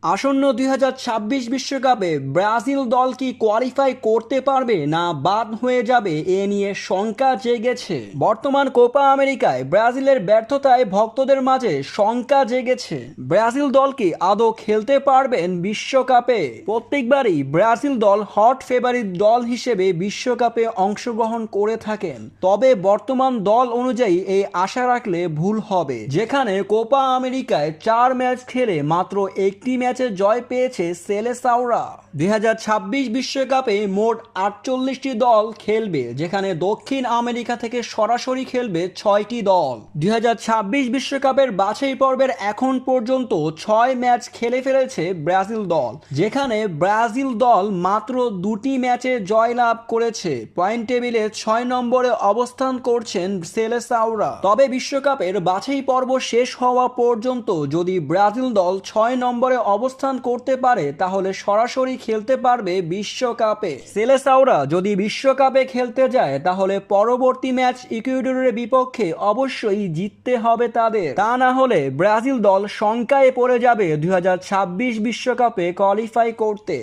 আসন্ন 2026 বিশ্বকাপে ব্রাজিল দল কি কোয়ালিফাই করতে পারবে না বাদ হয়ে যাবে এ নিয়ে শঙ্কা জেগেছে। বর্তমান কোপা আমেরিকায় ব্রাজিলের ব্যর্থতায় ভক্তদের মাঝে শঙ্কা জেগেছে। ব্রাজিল দল কি আদৌ খেলতে পারবেন বিশ্বকাপে? প্রত্যেকবারই ব্রাজিল দল হট ফেভারিট দল হিসেবে বিশ্বকাপে অংশগ্রহণ করে থাকেন, তবে বর্তমান দল অনুযায়ী এই আশা রাখলে ভুল হবে। যেখানে কোপা আমেরিকায় 4 ম্যাচ খেলে মাত্র একটি ম্যাচে জয় পেয়েছে সেলেসাওরা। 2026 বিশ্বকাপে মোট 48টি দল খেলবে, যেখানে দক্ষিণ আমেরিকা থেকে সরাসরি খেলবে 6টি দল। 2026 বিশ্বকাপের বাছাই পর্বের এখন পর্যন্ত 6 ম্যাচ খেলে ফেলেছে ব্রাজিল দল, যেখানে ব্রাজিল দল মাত্র 2টি ম্যাচে জয়লাভ করেছে। পয়েন্ট টেবিলে 6 নম্বরে অবস্থান করছেন সেলেসাওরা। তবে বিশ্বকাপের বাছাই পর্ব শেষ হওয়া পর্যন্ত যদি ব্রাজিল দল 6 নম্বরে অবস্থান করতে পারে তাহলে সরাসরি খেলতে পারবে বিশ্বকাপে। সেলেসাওরা যদি বিশ্বকাপে খেলতে যায় তাহলে পরবর্তী ম্যাচ ইকুয়েডরের বিপক্ষে অবশ্যই জিততে হবে তাদের। তা না হলে ব্রাজিল দল শঙ্কায় পড়ে যাবে 2026 বিশ্বকাপে কোয়ালিফাই করতে।